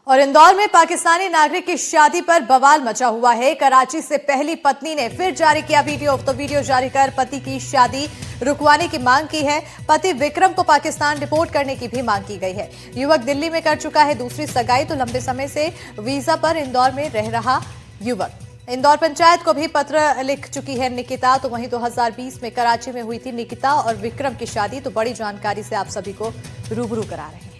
और इंदौर में पाकिस्तानी नागरिक की शादी पर बवाल मचा हुआ है। कराची से पहली पत्नी ने फिर जारी किया वीडियो, तो वीडियो जारी कर पति की शादी रुकवाने की मांग की है। पति विक्रम को पाकिस्तान डिपोर्ट करने की भी मांग की गई है। युवक दिल्ली में कर चुका है दूसरी सगाई, तो लंबे समय से वीजा पर इंदौर में रह रहा युवक। इंदौर पंचायत को भी पत्र लिख चुकी है निकिता। तो वहीं 2020 में कराची में हुई थी निकिता और विक्रम की शादी। तो बड़ी जानकारी से आप सभी को रूबरू करा रहे हैं।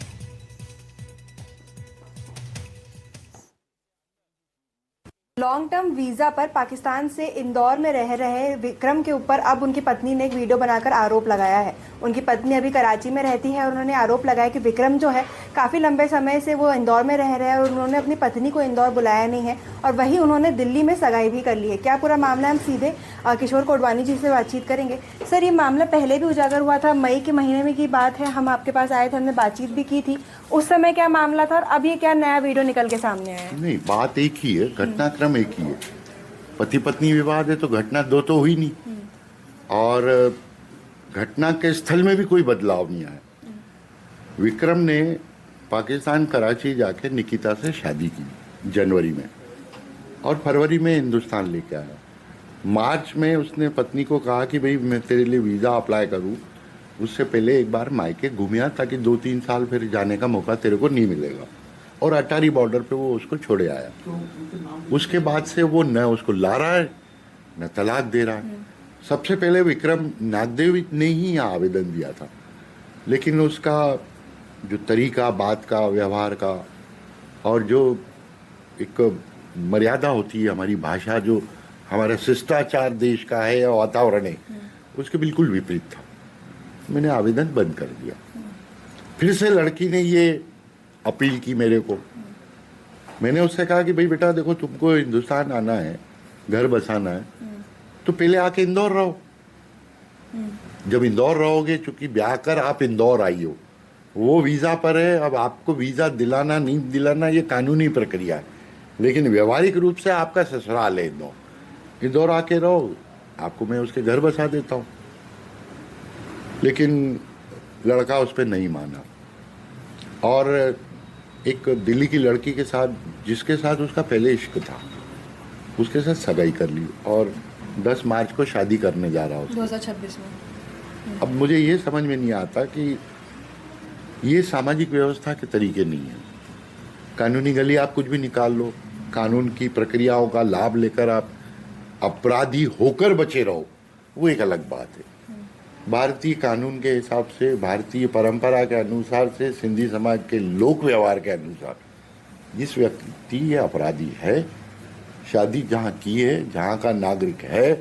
लॉन्ग टर्म वीजा पर पाकिस्तान से इंदौर में रह रहे विक्रम के ऊपर अब उनकी पत्नी ने एक वीडियो बनाकर आरोप लगाया है। उनकी पत्नी अभी कराची में रहती है और उन्होंने आरोप लगाया कि विक्रम जो है काफ़ी लंबे समय से वो इंदौर में रह रहे हैं और उन्होंने अपनी पत्नी को इंदौर बुलाया नहीं है और वहीं उन्होंने दिल्ली में सगाई भी कर ली है। क्या पूरा मामला, हम सीधे किशोर कोडवानी जी से बातचीत करेंगे। सर, ये मामला पहले भी उजागर हुआ था, मई के महीने में की बात है, हम आपके पास आए थे, हमने बातचीत भी की थी। उस समय क्या मामला था और अब ये क्या नया वीडियो निकल के सामने आया है? नहीं, बात एक ही है, घटनाक्रम एक ही है। पति पत्नी विवाद है तो घटना दो तो हुई नहीं, और घटना के स्थल में भी कोई बदलाव नहीं आया। विक्रम ने पाकिस्तान कराची जाके निकिता से शादी की जनवरी में, और फरवरी में हिंदुस्तान लेके आया। मार्च में उसने पत्नी को कहा कि भाई मैं तेरे लिए वीज़ा अप्लाई करूं, उससे पहले एक बार मायके घूमिया ताकि 2-3 साल फिर जाने का मौका तेरे को नहीं मिलेगा। और अटारी बॉर्डर पे वो उसको छोड़े आया। उसके बाद से वो न उसको ला रहा है न तलाक दे रहा है। सबसे पहले विक्रम नागदेव ने ही यहाँ आवेदन दिया था, लेकिन उसका जो तरीका, बात का, व्यवहार का, और जो एक मर्यादा होती है, हमारी भाषा, जो हमारा शिष्टाचार देश का है या वातावरण है, उसके बिल्कुल विपरीत था। मैंने आवेदन बंद कर दिया। फिर से लड़की ने ये अपील की मेरे को। मैंने उससे कहा कि भाई बेटा देखो, तुमको हिंदुस्तान आना है, घर बसाना है, तो पहले आके इंदौर रहो। जब इंदौर रहोगे, चूंकि ब्याह कर आप इंदौर आई हो, वो वीज़ा पर है, अब आपको वीज़ा दिलाना नहीं दिलाना ये कानूनी प्रक्रिया है, लेकिन व्यवहारिक रूप से आपका ससुराल है इंदौर। इंदौर आके रहो, आपको मैं उसके घर बसा देता हूँ। लेकिन लड़का उस पर नहीं माना, और एक दिल्ली की लड़की के साथ, जिसके साथ उसका पहले इश्क था, उसके साथ सगाई कर ली, और 10 मार्च को शादी करने जा रहा हूँ 2026 में। अब मुझे ये समझ में नहीं आता कि ये सामाजिक व्यवस्था के तरीके नहीं है। कानूनी गली आप कुछ भी निकाल लो, कानून की प्रक्रियाओं का लाभ लेकर आप अपराधी होकर बचे रहो, वो एक अलग बात है। भारतीय कानून के हिसाब से, भारतीय परंपरा के अनुसार से, सिंधी समाज के लोक व्यवहार के अनुसार, जिस व्यक्ति ये अपराधी है, शादी जहाँ की है, जहाँ का नागरिक है,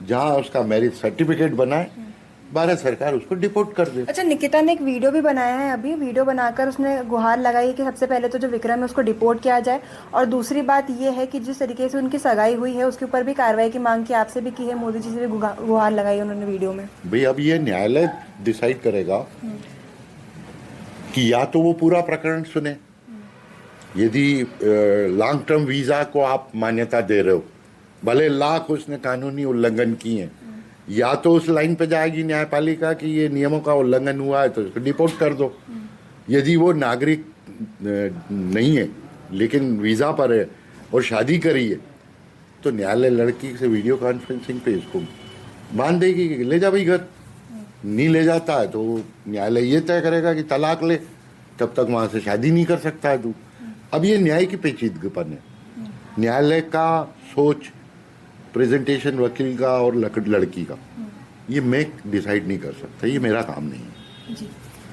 जहाँ उसका मैरिज सर्टिफिकेट बना है, भारत सरकार उसको डिपोर्ट कर दे। अच्छा, निकिता ने एक वीडियो भी बनाया है, अभी वीडियो बनाकर उसने गुहार लगाई कि सबसे पहले तो जो विक्रम है उसको डिपोर्ट किया जाए, और दूसरी बात ये है कि जिस तरीके से उनकी सगाई हुई है उसके ऊपर भी कार्रवाई की मांग की, आपसे भी की है, मोदी जी से भी गुहार लगाई उन्होंने वीडियो में। भाई अब ये न्यायालय डिसाइड करेगा कि या तो वो पूरा प्रकरण सुने, यदि लॉन्ग टर्म वीजा को आप मान्यता दे रहे हो, भले लाख उसने कानूनी उल्लंघन किए हैं, या तो उस लाइन पे जाएगी न्यायपालिका कि ये नियमों का उल्लंघन हुआ है तो उसको डिपोर्ट कर दो। यदि वो नागरिक नहीं है लेकिन वीज़ा पर है और शादी करी है, तो न्यायालय लड़की से वीडियो कॉन्फ्रेंसिंग पे इसको मान देगी कि ले जा भाई घर। नहीं ले जाता है तो न्यायालय ये तय करेगा कि तलाक ले, तब तक वहाँ से शादी नहीं कर सकता है तू। अब ये न्याय की पेचीदगीपन है। न्यायालय का सोच, प्रेजेंटेशन वकील का और लड़की का, ये मैं डिसाइड नहीं कर सकता, ये मेरा काम नहीं है। जी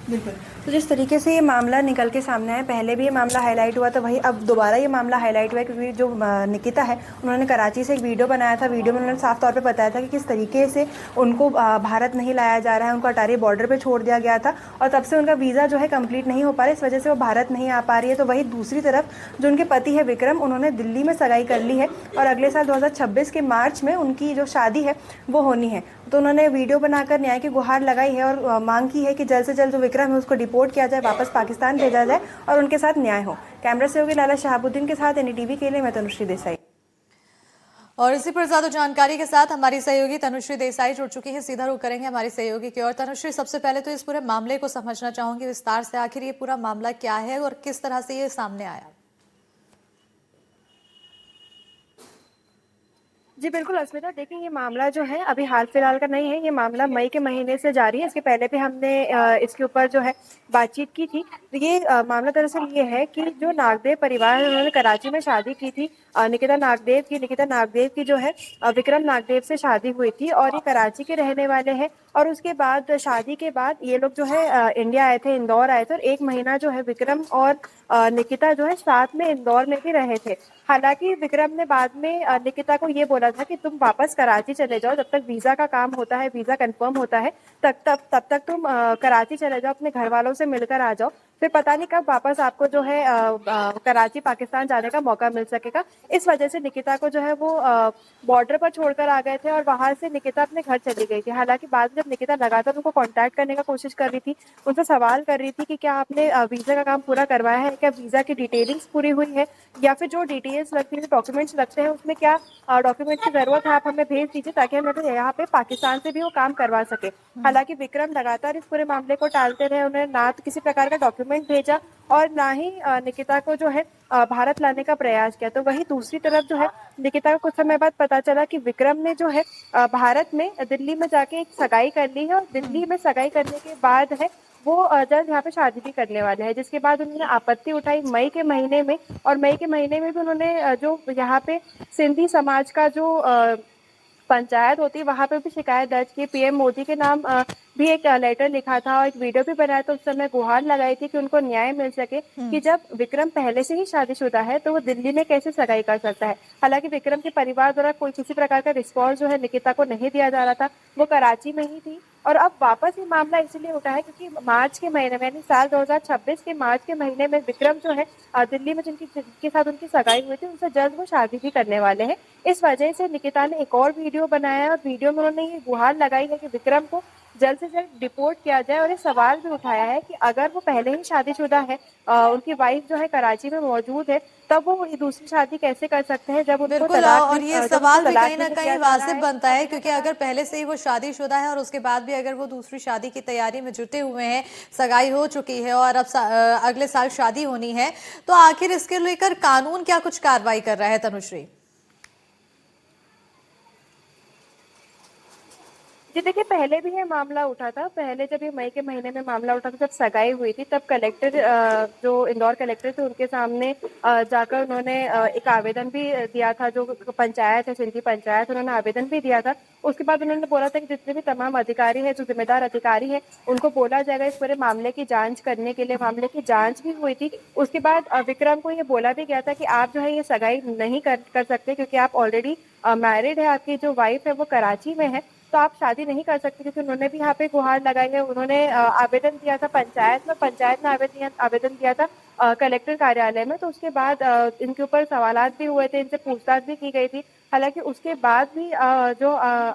बिल्कुल। तो जिस तरीके से ये मामला निकल के सामने आया, पहले भी ये मामला हाईलाइट हुआ था, वही अब दोबारा ये मामला हाईलाइट हुआ है, क्योंकि जो निकिता है उन्होंने कराची से एक वीडियो बनाया था। वीडियो में उन्होंने साफ तौर पे बताया था कि किस तरीके से उनको भारत नहीं लाया जा रहा है, उनको अटारी बॉर्डर पे छोड़ दिया गया था, और तब से उनका वीज़ा जो है कंप्लीट नहीं हो पा रहा है, इस वजह से वो भारत नहीं आ पा रही है। तो वही दूसरी तरफ जो उनके पति है विक्रम, उन्होंने दिल्ली में सगाई कर ली है और अगले साल 2026 के मार्च में उनकी जो शादी है वो होनी है। तो उन्होंने वीडियो बनाकर न्याय की गुहार लगाई है और मांग की है कि जल्द से जल्द जो विक्रम है उसको डिपोर्ट किया जाए, वापस पाकिस्तान भेजा जाए और उनके साथ न्याय हो। कैमरा सहयोगी लाला शहाबुद्दीन के साथ एनडीटीवी के लिए मैं तनुश्री देसाई। और इसी पर ज्यादा जानकारी के साथ हमारी सहयोगी तनुश्री देसाई जुड़ चुकी है। सीधा रुख करेंगे हमारी सहयोगी की ओर। तनुश्री, सबसे पहले तो इस पूरे मामले को समझना चाहूंगी विस्तार से, आखिर ये पूरा मामला क्या है और किस तरह से ये सामने आया? जी बिल्कुल अस्मिता, देखिए ये मामला जो है अभी हाल फिलहाल का नहीं है, ये मामला मई के महीने से जारी है। इसके पहले भी हमने इसके ऊपर जो है बातचीत की थी। तो ये मामला दरअसल ये है कि जो नागदेव परिवार है उन्होंने कराची में शादी की थी। निकिता नागदेव की जो है विक्रम नागदेव से शादी हुई थी और ये कराची के रहने वाले हैं। और उसके बाद शादी के बाद ये लोग जो है इंडिया आए थे, इंदौर आए थे और 1 महीना जो है विक्रम और निकिता जो है साथ में इंदौर में भी रहे थे। हालांकि विक्रम ने बाद में निकिता को ये बोला था कि तुम वापस कराची चले जाओ, जब तक वीजा का काम होता है, वीजा कंफर्म होता है, तब तक तुम कराची चले जाओ, अपने घर वालों से मिलकर आ जाओ। फिर पता नहीं कब वापस आपको जो है कराची पाकिस्तान जाने का मौका मिल सकेगा। इस वजह से निकिता को जो है वो बॉर्डर पर छोड़कर आ गए थे और वहां से निकिता अपने घर चली गई थी। हालांकि बाद में जब निकिता लगातार उनको कांटेक्ट करने का कोशिश कर रही थी, उनसे सवाल कर रही थी कि क्या आपने वीजा का काम पूरा करवाया है, क्या वीजा की डिटेलिंग्स पूरी हुई है, या फिर जो डिटेल्स लगती है, डॉक्यूमेंट्स लगते हैं, उसमें क्या डॉक्यूमेंट की जरूरत है, आप हमें भेज दीजिए ताकि हम यहाँ पे पाकिस्तान से भी वो काम करवा सके। हालांकि विक्रम लगातार इस पूरे मामले को टालते रहे, उन्होंने ना तो किसी प्रकार का डॉक्यूमेंट भेजा और ना ही निकिता को जो है भारत लाने का प्रयास किया। तो वहीं दूसरी तरफ जो है निकिता को कुछ समय बाद पता चला कि विक्रम ने जो है भारत में दिल्ली में जाके एक सगाई कर ली है और दिल्ली में सगाई करने के बाद है वो जल्द यहाँ पे शादी भी करने वाले हैं, जिसके बाद उन्होंने आपत्ति उठाई मई के महीने में। और मई के महीने में भी उन्होंने जो यहाँ पे सिंधी समाज का जो पंचायत होती है वहां पे भी शिकायत दर्ज की, पीएम मोदी के नाम भी एक लेटर लिखा था और एक वीडियो भी बनाया। तो उस समय गुहार लगाई थी कि उनको न्याय मिल सके कि जब विक्रम पहले से ही शादीशुदा है तो वो दिल्ली में कैसे सगाई कर सकता है। हालांकि विक्रम के परिवार द्वारा कोई किसी प्रकार का रिस्पॉन्स जो है निकिता को नहीं दिया जा रहा था, वो कराची में ही थी। और अब वापस ये मामला इसलिए उठा है क्योंकि मार्च के महीने में, यानी साल 2026 के मार्च के महीने में विक्रम जो है दिल्ली में जिनके साथ उनकी सगाई हुई थी उनसे जल्द वो शादी भी करने वाले हैं। इस वजह से निकिता ने एक और वीडियो बनाया है और वीडियो में उन्होंने ये गुहार लगाई है कि विक्रम को जल्द से जल्द डिपोर्ट किया जाए। और ये सवाल भी उठाया है कि अगर वो पहले ही शादीशुदा है, उनकी वाइफ जो है कराची में मौजूद है, तब वो दूसरी शादी कैसे कर सकते हैं जब उनको बिल्कुल, तलाक और भी- ये जब सवाल उनको भी तलाक कहीं ना नहीं कहीं दिया जा रहा वाजिब है। बनता है, क्योंकि अगर पहले से ही वो शादीशुदा है और उसके बाद भी अगर वो दूसरी शादी की तैयारी में जुटे हुए हैं, सगाई हो चुकी है और अब अगले साल शादी होनी है, तो आखिर इसके लेकर कानून क्या कुछ कार्रवाई कर रहा है तनुश्री? जी देखिए, पहले भी ये मामला उठा था। पहले जब ये मई के महीने में मामला उठा था, जब सगाई हुई थी, तब कलेक्टर जो इंदौर कलेक्टर थे उनके सामने जाकर उन्होंने एक आवेदन भी दिया था। जो पंचायत है, सिंधी पंचायत, उन्होंने आवेदन भी दिया था। उसके बाद उन्होंने बोला था कि जितने भी तमाम अधिकारी हैं, जो जिम्मेदार अधिकारी हैं, उनको बोला जाएगा इस पूरे मामले की जांच करने के लिए। मामले की जांच भी हुई थी। उसके बाद विक्रम को ये बोला भी गया था कि आप जो है ये सगाई नहीं कर सकते क्योंकि आप ऑलरेडी मैरिड है, आपकी जो वाइफ है वो कराची में है, तो आप शादी नहीं कर सकते। क्योंकि उन्होंने भी यहाँ पे गुहार लगाई है। उन्होंने आवेदन दिया था पंचायत में आवेदन दिया था कलेक्टर कार्यालय में। तो उसके बाद इनके ऊपर सवालात भी हुए थे, इनसे पूछताछ भी की गई थी। हालांकि उसके बाद भी जो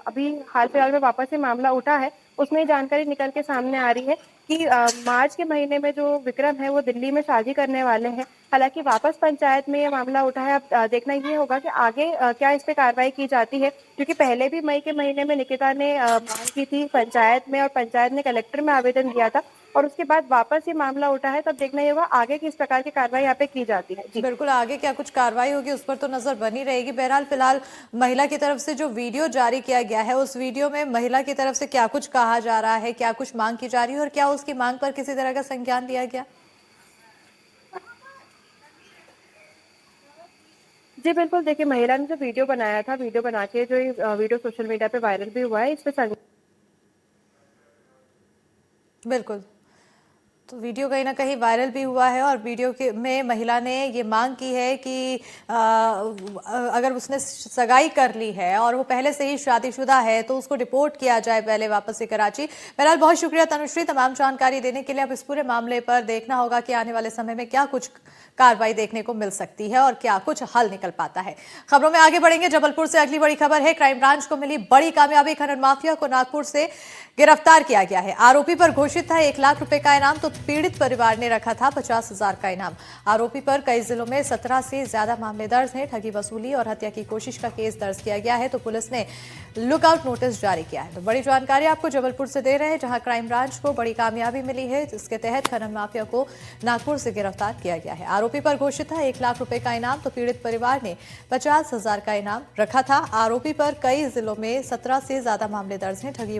अभी हाल फिलहाल में वापस से मामला उठा है, उसमें जानकारी निकल के सामने आ रही है कि मार्च के महीने में जो विक्रम है वो दिल्ली में शादी करने वाले हैं। हालांकि वापस पंचायत में ये मामला उठा है। अब देखना ये होगा कि आगे क्या इस पे कार्रवाई की जाती है, क्योंकि पहले भी मई के महीने में निकिता ने मांग की थी पंचायत में और पंचायत ने कलेक्टर में आवेदन दिया था और उसके बाद वापस ये मामला उठा है। तब देखना ये होगा आगे किस प्रकार की कार्रवाई यहाँ पे की जाती है। जी बिल्कुल, आगे क्या कुछ कार्रवाई होगी उस पर तो नजर बनी रहेगी। बहरहाल फिलहाल महिला की तरफ से जो वीडियो जारी किया गया है, उस वीडियो में महिला की तरफ से क्या कुछ कहा जा रहा है, क्या कुछ मांग की जा रही है और क्या उसकी मांग पर किसी तरह का संज्ञान लिया गया? जी बिल्कुल, देखिए महिला ने जो वीडियो बनाया था, वीडियो बना के जो ये वीडियो सोशल मीडिया पे वायरल भी हुआ है, इस पे बिल्कुल, तो वीडियो कहीं ना कहीं वायरल भी हुआ है और वीडियो के में महिला ने ये मांग की है कि अगर उसने सगाई कर ली है और वो पहले से ही शादीशुदा है तो उसको डिपोर्ट किया जाए पहले वापस से कराची। बहरहाल बहुत शुक्रिया तनुश्री तमाम जानकारी देने के लिए। अब इस पूरे मामले पर देखना होगा कि आने वाले समय में क्या कुछ कार्रवाई देखने को मिल सकती है और क्या कुछ हल निकल पाता है। खबरों में आगे बढ़ेंगे। जबलपुर से अगली बड़ी खबर है, क्राइम ब्रांच को मिली बड़ी कामयाबी। खनन माफिया को नागपुर से गिरफ्तार किया गया है। आरोपी पर घोषित था 1 लाख रुपए का इनाम, तो पीड़ित परिवार ने रखा था 50,000 का इनाम। आरोपी पर कई जिलों में 17 से ज्यादा मामले दर्ज हैं। ठगी वसूली और हत्या की कोशिश का केस दर्ज किया गया है, तो पुलिस ने लुकआउट नोटिस जारी किया है। तो बड़ी जानकारी आपको जबलपुर से दे रहे हैं, जहां क्राइम ब्रांच को बड़ी कामयाबी मिली है, जिसके तहत खनन माफिया को नागपुर से गिरफ्तार किया गया है। आरोपी पर घोषित था 1 लाख रुपए का इनाम, तो पीड़ित परिवार ने 50,000 का इनाम रखा था। आरोपी पर कई जिलों में 17 से ज्यादा मामले दर्ज हैं। ठगी